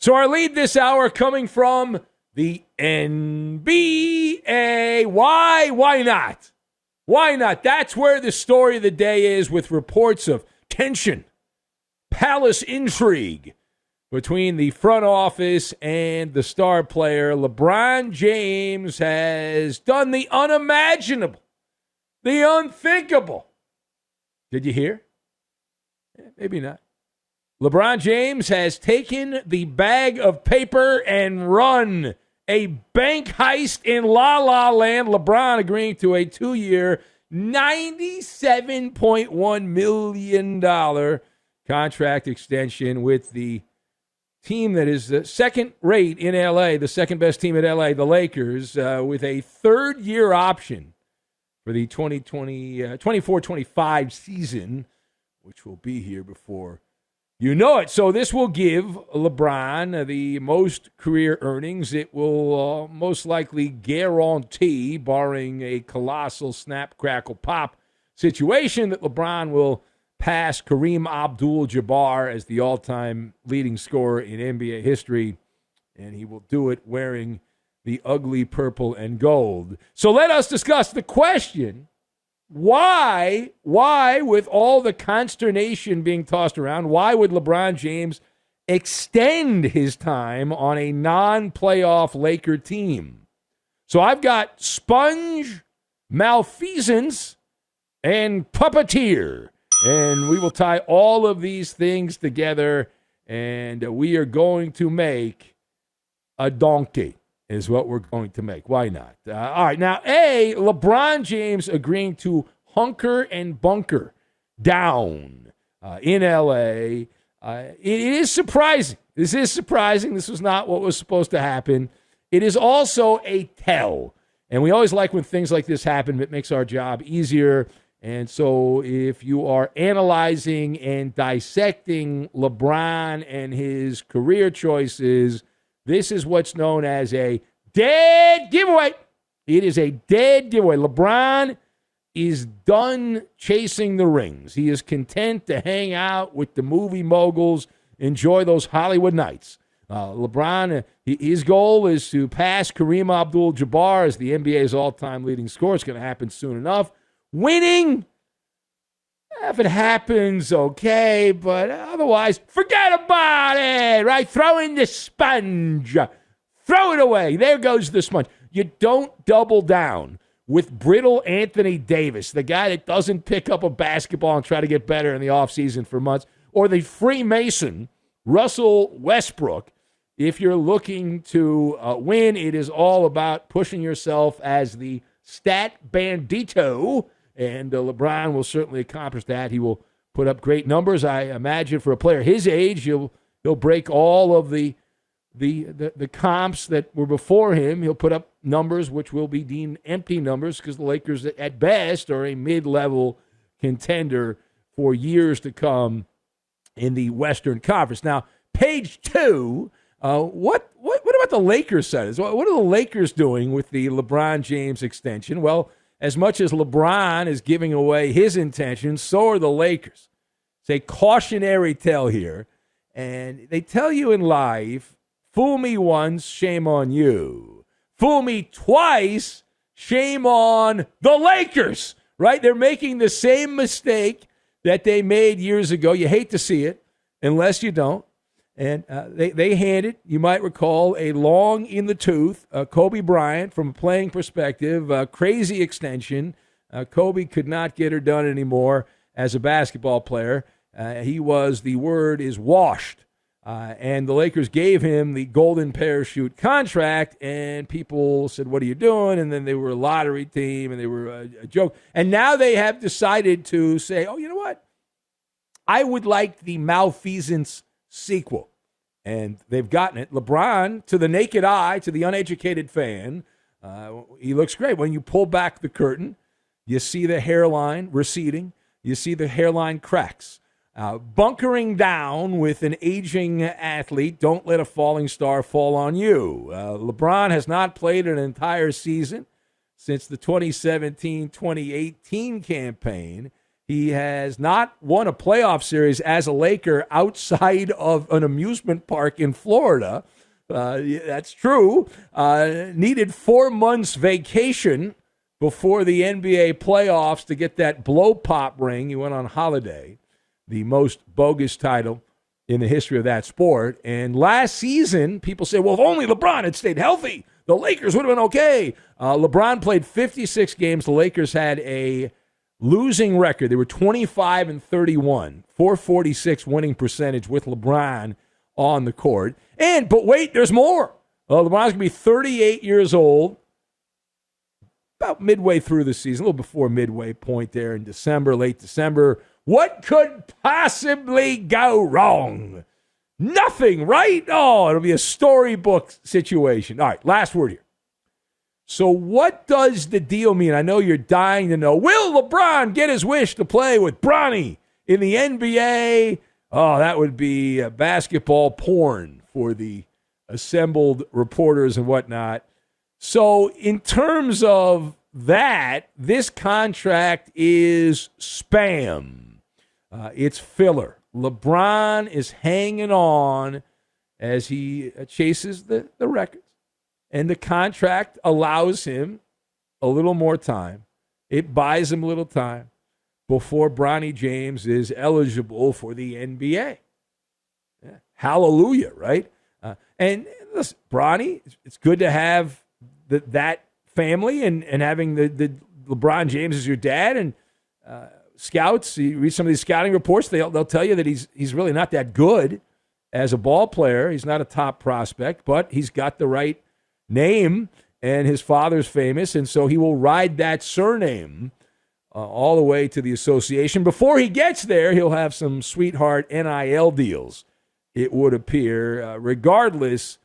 So our lead this hour coming from the NBA. Why not? Why not? That's where the story of the day is, with reports of tension, palace intrigue between the front office and the star player. LeBron James has done the unimaginable, the unthinkable. Did you hear? Maybe not. LeBron James has taken the bag of paper and run a bank heist in La La Land. LeBron agreeing to a 2-year, $97.1 million contract extension with the team that is second rate in L.A., the second best team in L.A., the Lakers, with a third-year option for the 24-25 season, which will be here before you know it. So this will give LeBron the most career earnings. It will most likely guarantee, barring a colossal snap, crackle, pop situation, that LeBron will pass Kareem Abdul-Jabbar as the all-time leading scorer in NBA history, and he will do it wearing the ugly purple and gold. So let us discuss the question, why, with all the consternation being tossed around, why would LeBron James extend his time on a non-playoff Laker team? So I've got sponge, malfeasance, and puppeteer. And we will tie all of these things together, and we are going to make a donkey, is what we're going to make. Why not? All right, now, LeBron James agreeing to hunker and bunker down in L.A. It is surprising. This is surprising. This was not what was supposed to happen. It is also a tell, and we always like when things like this happen. It makes our job easier. And so if you are analyzing and dissecting LeBron and his career choices, this is what's known as a dead giveaway. It is a dead giveaway. LeBron is done chasing the rings. He is content to hang out with the movie moguls, enjoy those Hollywood nights. LeBron, his goal is to pass Kareem Abdul-Jabbar as the NBA's all-time leading scorer. It's going to happen soon enough. Winning, if it happens, okay, but otherwise, forget about it, right? Throw in the sponge. Throw it away. There goes the sponge. You don't double down with brittle Anthony Davis, the guy that doesn't pick up a basketball and try to get better in the offseason for months, or the Freemason Russell Westbrook. If you're looking to win, it is all about pushing yourself as the stat bandito. And LeBron will certainly accomplish that. He will put up great numbers. I imagine for a player his age, he'll break all of the comps that were before him. He'll put up numbers which will be deemed empty numbers, because the Lakers at best are a mid-level contender for years to come in the Western Conference. Now, page 2, what about the Lakers side? What are the Lakers doing with the LeBron James extension? Well, as much as LeBron is giving away his intentions, so are the Lakers. It's a cautionary tale here. And they tell you in life, fool me once, shame on you. Fool me twice, shame on the Lakers, right? They're making the same mistake that they made years ago. You hate to see it, unless you don't. And they handed, you might recall, a long in the tooth, Kobe Bryant, from a playing perspective, crazy extension. Kobe could not get her done anymore as a basketball player. The word is washed. And the Lakers gave him the golden parachute contract, and people said, what are you doing? And then they were a lottery team, and they were a joke. And now they have decided to say, oh, you know what? I would like the malfeasance sequel. And they've gotten it. LeBron, to the naked eye, to the uneducated fan, he looks great. When you pull back the curtain, you see the hairline receding. You see the hairline cracks. Bunkering down with an aging athlete. Don't let a falling star fall on you. LeBron has not played an entire season since the 2017-2018 campaign. He has not won a playoff series as a Laker outside of an amusement park in Florida. That's true. Needed 4 months vacation before the NBA playoffs to get that blow pop ring. He went on holiday, the most bogus title in the history of that sport. And last season, people say, well, if only LeBron had stayed healthy, the Lakers would have been okay. LeBron played 56 games. The Lakers had a losing record. They were 25-31, 446 winning percentage with LeBron on the court. But wait, there's more. LeBron's going to be 38 years old, about midway through the season, a little before midway point there in December, late December. What could possibly go wrong? Nothing, right? Oh, it'll be a storybook situation. All right, last word here. So what does the deal mean? I know you're dying to know. Will LeBron get his wish to play with Bronny in the NBA? Oh, that would be basketball porn for the assembled reporters and whatnot. So in terms of that, this contract is spam. It's filler. LeBron is hanging on as he chases the records. And the contract allows him a little more time. It buys him a little time before Bronny James is eligible for the NBA. Yeah. Hallelujah, right? And listen, Bronny, it's good to have that family and having the LeBron James as your dad. And scouts, you read some of these scouting reports, they'll tell you that he's really not that good as a ball player. He's not a top prospect, but he's got the right name, and his father's famous, and so he will ride that surname all the way to the association. Before he gets there, he'll have some sweetheart NIL deals, it would appear. Regardless,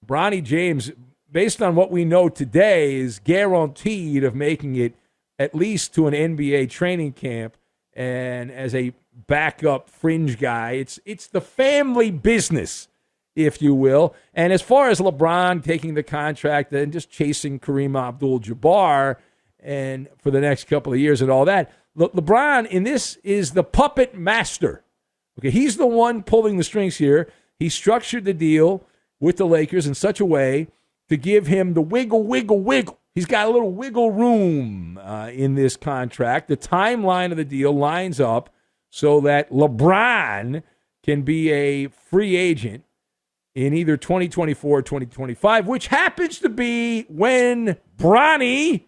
Bronny James, based on what we know today, is guaranteed of making it at least to an NBA training camp, and as a backup fringe guy, it's the family business, if you will. And as far as LeBron taking the contract and just chasing Kareem Abdul-Jabbar and for the next couple of years and all that, LeBron in this is the puppet master. Okay, he's the one pulling the strings here. He structured the deal with the Lakers in such a way to give him the wiggle. He's got a little wiggle room in this contract. The timeline of the deal lines up so that LeBron can be a free agent in either 2024 or 2025, which happens to be when Bronny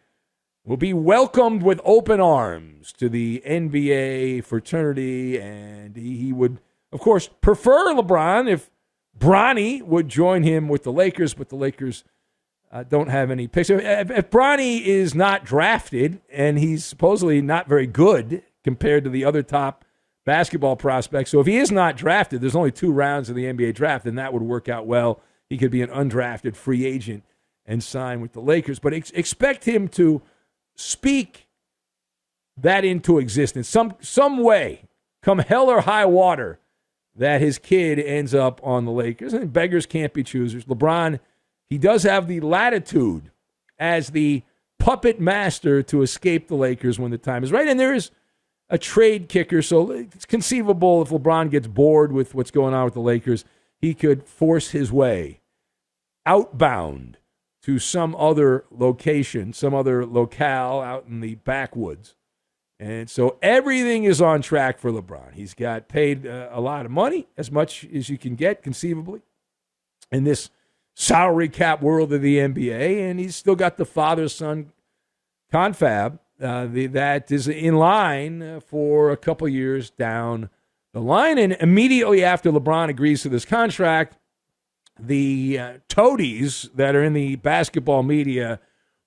will be welcomed with open arms to the NBA fraternity. And he would, of course, prefer LeBron if Bronny would join him with the Lakers, but the Lakers don't have any picks. If Bronny is not drafted, and he's supposedly not very good compared to the other top basketball prospects, so if he is not drafted, there's only 2 rounds of the NBA draft, and that would work out well. He could be an undrafted free agent and sign with the Lakers. But expect him to speak that into existence some way, come hell or high water, that his kid ends up on the Lakers. And beggars can't be choosers. LeBron, he does have the latitude as the puppet master to escape the Lakers when the time is right. And there is a trade kicker, so it's conceivable if LeBron gets bored with what's going on with the Lakers, he could force his way outbound to some other location, some other locale out in the backwoods. And so everything is on track for LeBron. He's got paid a lot of money, as much as you can get conceivably in this salary cap world of the NBA, and he's still got the father-son confab that is in line for a couple years down the line. And immediately after LeBron agrees to this contract, the toadies that are in the basketball media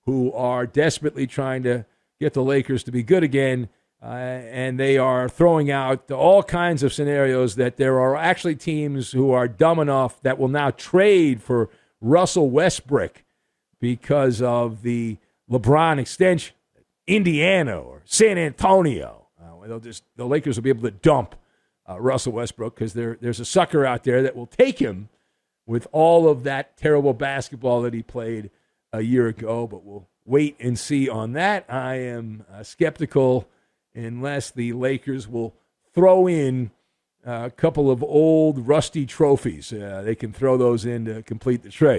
who are desperately trying to get the Lakers to be good again, and they are throwing out all kinds of scenarios that there are actually teams who are dumb enough that will now trade for Russell Westbrook because of the LeBron extension. Indiana or San Antonio, the Lakers will be able to dump Russell Westbrook because there's a sucker out there that will take him with all of that terrible basketball that he played a year ago. But we'll wait and see on that. I am skeptical unless the Lakers will throw in a couple of old rusty trophies. They can throw those in to complete the trade.